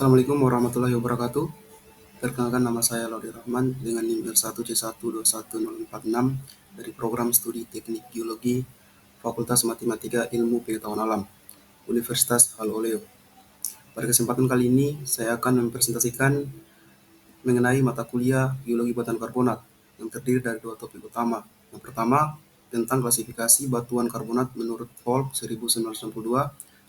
Assalamualaikum warahmatullahi wabarakatuh. Perkenalkan, nama saya Laudi Rahman dengan NIM L1C1210406 dari program studi Teknik Geologi Fakultas Matematika Ilmu Pengetahuan Alam Universitas Haloleo. Pada kesempatan kali ini saya akan mempresentasikan mengenai mata kuliah Geologi Batuan Karbonat yang terdiri dari dua topik utama. Yang pertama tentang klasifikasi batuan karbonat menurut Volk 1962,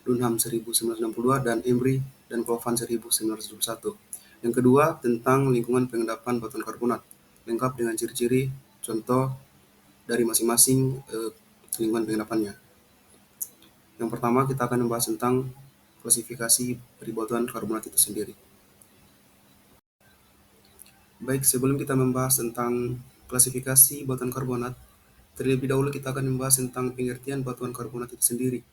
Dunham 1962, dan Emery dan Kovan 1921. Yang kedua tentang lingkungan pengendapan batuan karbonat, lengkap dengan ciri-ciri contoh dari masing-masing lingkungan pengendapannya. Yang pertama kita akan membahas tentang klasifikasi dari batuan karbonat itu sendiri. Baik, sebelum kita membahas tentang klasifikasi batuan karbonat, terlebih dahulu kita akan membahas tentang pengertian batuan karbonat itu sendiri.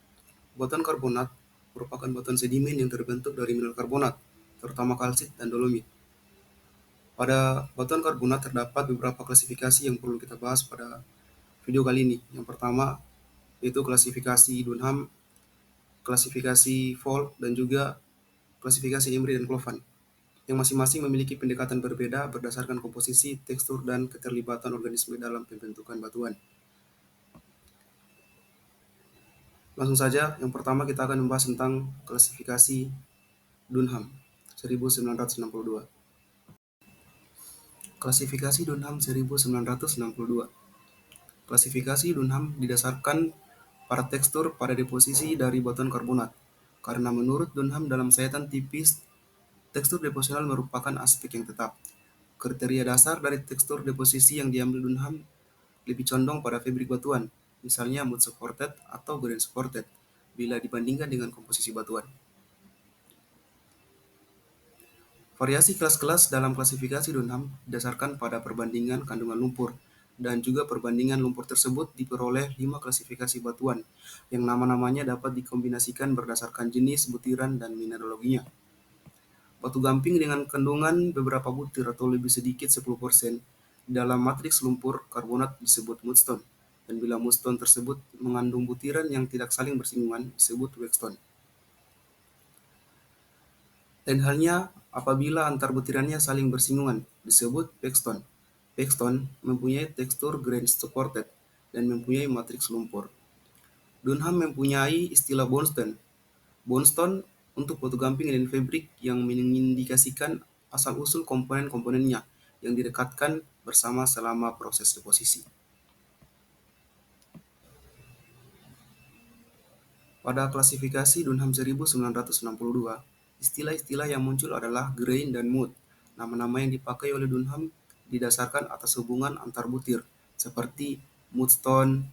Batuan karbonat merupakan batuan sedimen yang terbentuk dari mineral karbonat, terutama kalsit dan dolomit. Pada batuan karbonat terdapat beberapa klasifikasi yang perlu kita bahas pada video kali ini. Yang pertama yaitu klasifikasi Dunham, klasifikasi Volk, dan juga klasifikasi Emery dan Kovan, yang masing-masing memiliki pendekatan berbeda berdasarkan komposisi, tekstur, dan keterlibatan organisme dalam pembentukan batuan. Langsung saja, yang pertama kita akan membahas tentang klasifikasi Dunham 1962. Klasifikasi Dunham 1962. Klasifikasi Dunham didasarkan pada tekstur pada deposisi dari batuan karbonat. Karena menurut Dunham dalam sayatan tipis, tekstur deposisional merupakan aspek yang tetap. Kriteria dasar dari tekstur deposisi yang diambil Dunham lebih condong pada fabrik batuan, misalnya mud supported atau grain supported, bila dibandingkan dengan komposisi batuan. Variasi kelas-kelas dalam klasifikasi Dunham didasarkan pada perbandingan kandungan lumpur, dan juga perbandingan lumpur tersebut diperoleh 5 klasifikasi batuan, yang nama-namanya dapat dikombinasikan berdasarkan jenis, butiran, dan mineraloginya. Batu gamping dengan kandungan beberapa butir atau lebih sedikit 10% dalam matriks lumpur karbonat disebut mudstone, dan bila mudstone tersebut mengandung butiran yang tidak saling bersinggungan disebut wetstone. Lain halnya apabila antar butirannya saling bersinggungan disebut backstone. Backstone mempunyai tekstur grain supported dan mempunyai matriks lumpur. Dunham mempunyai istilah bonestone. Bonestone untuk batu gamping dan fabrik yang mengindikasikan asal-usul komponen-komponennya yang direkatkan bersama selama proses deposisi. Pada klasifikasi Dunham 1962, istilah-istilah yang muncul adalah grain dan mud. Nama-nama yang dipakai oleh Dunham didasarkan atas hubungan antar butir, seperti mudstone,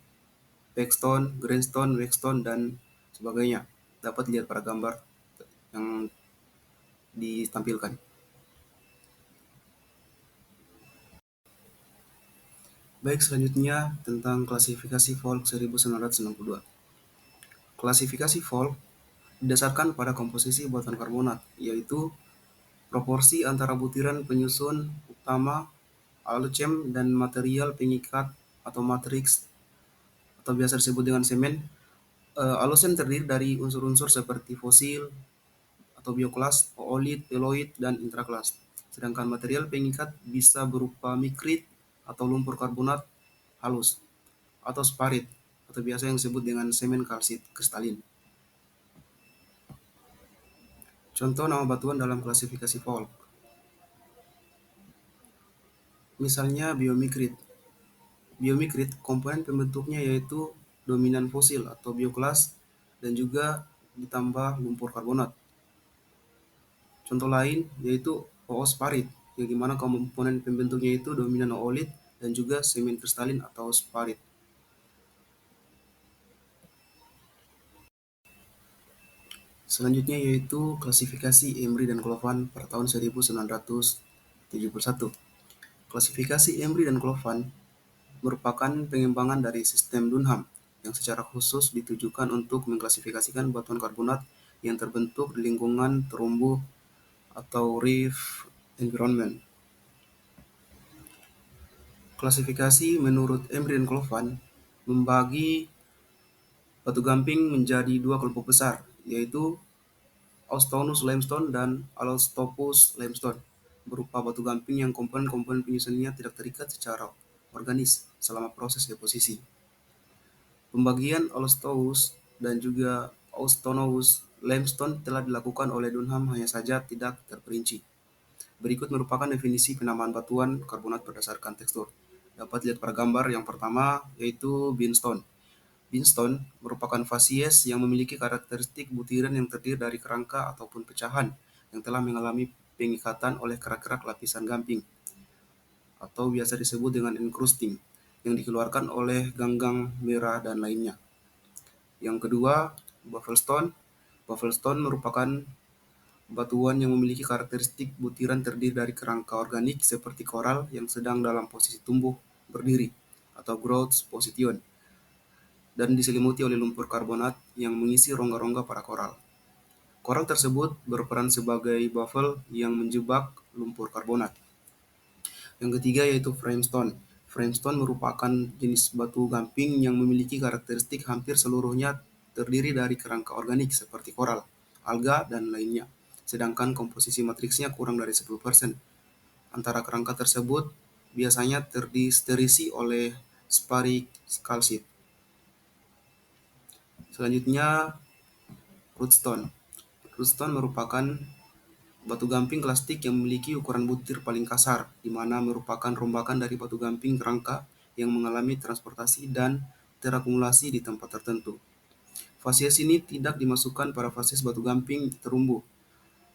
backstone, grainstone, wetstone, dan sebagainya. Dapat dilihat pada gambar yang ditampilkan. Baik, selanjutnya tentang klasifikasi Volk 1962. Klasifikasi Volk didasarkan pada komposisi batuan karbonat, yaitu proporsi antara butiran penyusun utama, alochem, dan material pengikat atau matriks atau biasa disebut dengan semen. Alochem terdiri dari unsur-unsur seperti fosil atau bioklas, oolit, peloid, dan intraklas. Sedangkan material pengikat bisa berupa mikrit atau lumpur karbonat halus atau sparit atau biasa yang disebut dengan semen kalsit kristalin. Contoh nama batuan dalam klasifikasi Volk. Misalnya biomikrit. Biomikrit, komponen pembentuknya yaitu dominan fosil atau bioklas dan juga ditambah lumpur karbonat. Contoh lain yaitu oosparit, yang dimana komponen pembentuknya itu dominan oolit dan juga semen kristalin atau sparit. Selanjutnya yaitu klasifikasi Emery dan Kovan pada tahun 1971. Klasifikasi Emery dan Kovan merupakan pengembangan dari sistem Dunham yang secara khusus ditujukan untuk mengklasifikasikan batuan karbonat yang terbentuk di lingkungan terumbu atau reef environment. Klasifikasi menurut Emery dan Kovan membagi batu gamping menjadi dua kelompok besar, yaitu Austronus limestone dan Alostopus limestone, berupa batu gamping yang komponen-komponen penyusunnya tidak terikat secara organis selama proses deposisi. Pembagian Alostous dan juga Austronous limestone telah dilakukan oleh Dunham, hanya saja tidak terperinci. Berikut merupakan definisi penamaan batuan karbonat berdasarkan tekstur. Dapat lihat pada gambar yang pertama, yaitu beanstone. Beanstone merupakan fasies yang memiliki karakteristik butiran yang terdiri dari kerangka ataupun pecahan yang telah mengalami pengikatan oleh kerak-kerak lapisan gamping, atau biasa disebut dengan encrusting, yang dikeluarkan oleh ganggang merah dan lainnya. Yang kedua, Bafflestone. Bafflestone merupakan batuan yang memiliki karakteristik butiran terdiri dari kerangka organik seperti koral yang sedang dalam posisi tumbuh berdiri atau growth position, dan diselimuti oleh lumpur karbonat yang mengisi rongga-rongga pada koral. Koral tersebut berperan sebagai baffle yang menjebak lumpur karbonat. Yang ketiga yaitu Framestone. Framestone merupakan jenis batu gamping yang memiliki karakteristik hampir seluruhnya terdiri dari kerangka organik seperti koral, alga, dan lainnya. Sedangkan komposisi matriksnya kurang dari 10%. Antara kerangka tersebut biasanya terisi oleh spheric calcite. Selanjutnya, rootstone. Rootstone merupakan batu gamping klasik yang memiliki ukuran butir paling kasar, di mana merupakan rombakan dari batu gamping kerangka yang mengalami transportasi dan terakumulasi di tempat tertentu. Fasies ini tidak dimasukkan pada fasies batu gamping terumbu,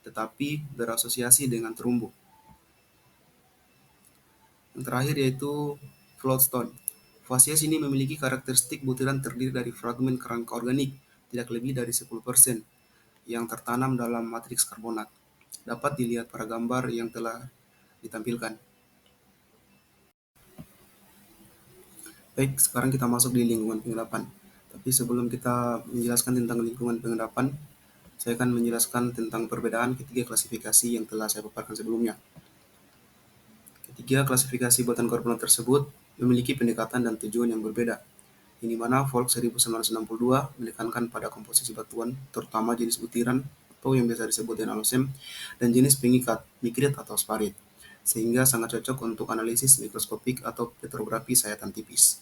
tetapi berasosiasi dengan terumbu. Yang terakhir yaitu floatstone. Fasies ini memiliki karakteristik butiran terdiri dari fragmen kerangka organik, tidak lebih dari 10%, yang tertanam dalam matriks karbonat. Dapat dilihat pada gambar yang telah ditampilkan. Baik, sekarang kita masuk di lingkungan pengendapan. Tapi sebelum kita menjelaskan tentang lingkungan pengendapan, saya akan menjelaskan tentang perbedaan ketiga klasifikasi yang telah saya paparkan sebelumnya. Ketiga klasifikasi batuan karbonat tersebut memiliki pendekatan dan tujuan yang berbeda, yang mana Volk 1962 menekankan pada komposisi batuan, terutama jenis butiran atau yang biasa disebut dengan alosem, dan jenis pengikat, mikrit atau sparit, sehingga sangat cocok untuk analisis mikroskopik atau petrografi sayatan tipis.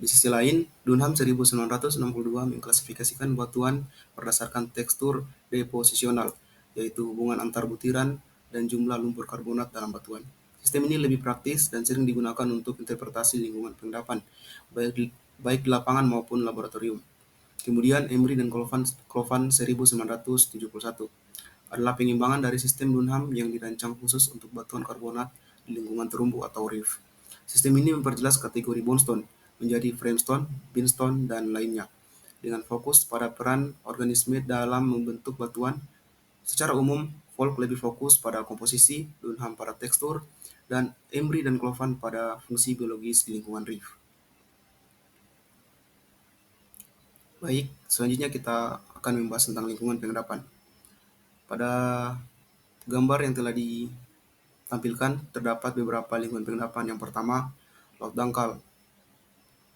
Di sisi lain, Dunham 1962 mengklasifikasikan batuan berdasarkan tekstur deposisional, yaitu hubungan antar butiran dan jumlah lumpur karbonat dalam batuan. Sistem ini lebih praktis dan sering digunakan untuk interpretasi lingkungan pengendapan, baik di lapangan maupun laboratorium. Kemudian Emery dan Clovan 1971 adalah pengimbangan dari sistem Dunham yang dirancang khusus untuk batuan karbonat di lingkungan terumbu atau reef. Sistem ini memperjelas kategori bonestone menjadi framestone, beanstone, dan lainnya, dengan fokus pada peran organisme dalam membentuk batuan. Secara umum, Volk lebih fokus pada komposisi, Dunham pada tekstur, dan Emery dan Clovan pada fungsi biologis di lingkungan reef. Baik, selanjutnya kita akan membahas tentang lingkungan pengendapan. Pada gambar yang telah ditampilkan terdapat beberapa lingkungan pengendapan. Yang pertama, laut dangkal.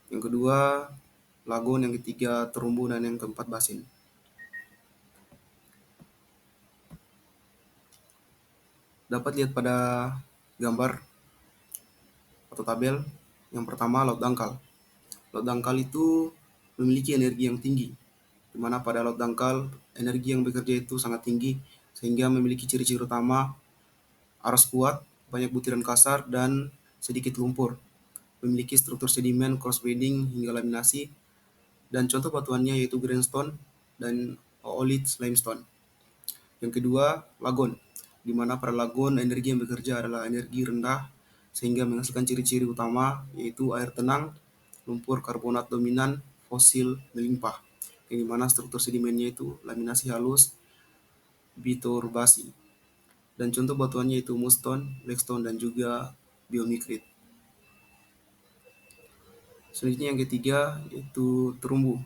Yang kedua, lagun. Yang ketiga, terumbu. Dan yang keempat, basin. Dapat lihat pada gambar atau tabel. Yang pertama, laut dangkal. Laut dangkal itu memiliki energi yang tinggi, di mana pada laut dangkal energi yang bekerja itu sangat tinggi, sehingga memiliki ciri-ciri utama arus kuat, banyak butiran kasar, dan sedikit lumpur. Memiliki struktur sedimen, cross-bedding, hingga laminasi, dan contoh batuannya yaitu greenstone dan oolith limestone. Yang kedua, lagon, di mana pada lagon energi yang bekerja adalah energi rendah, sehingga menghasilkan ciri-ciri utama yaitu air tenang, lumpur karbonat dominan, fosil melimpah, yang dimana struktur sedimennya itu laminasi halus, biturbasi. Dan contoh batuannya itu mudstone, blackstone, dan juga biomikrit. Selanjutnya yang ketiga yaitu terumbu,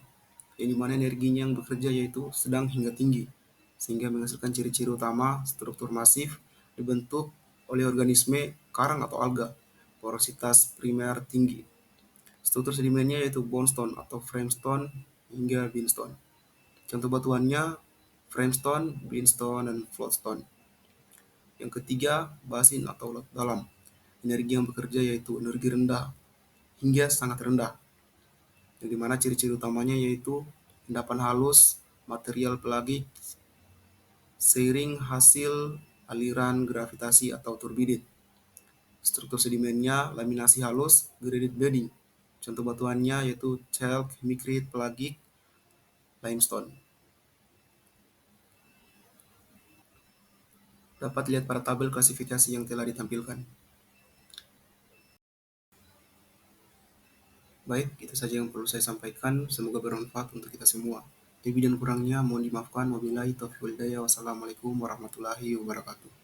yang dimana energinya yang bekerja yaitu sedang hingga tinggi, sehingga menghasilkan ciri-ciri utama struktur masif dibentuk oleh organisme karang atau alga, porositas primer tinggi. Struktur sedimennya yaitu bonestone atau framestone hingga beanstone. Contoh batuannya Framestone, Beanstone, dan Floatstone. Yang ketiga, basin atau laut dalam. Energi yang bekerja yaitu energi rendah hingga sangat rendah, yang dimana ciri-ciri utamanya yaitu endapan halus, material pelagik, seiring hasil aliran gravitasi atau turbidit. Struktur sedimennya laminasi halus, graded bedding. Contoh batuannya yaitu chalk, micrite, pelagik, limestone. Dapat lihat pada tabel klasifikasi yang telah ditampilkan. Baik, itu saja yang perlu saya sampaikan. Semoga bermanfaat untuk kita semua. Lebih dan kurangnya mohon dimaafkan. Wabillahi taufiq wal hidayah. Wassalamualaikum warahmatullahi wabarakatuh.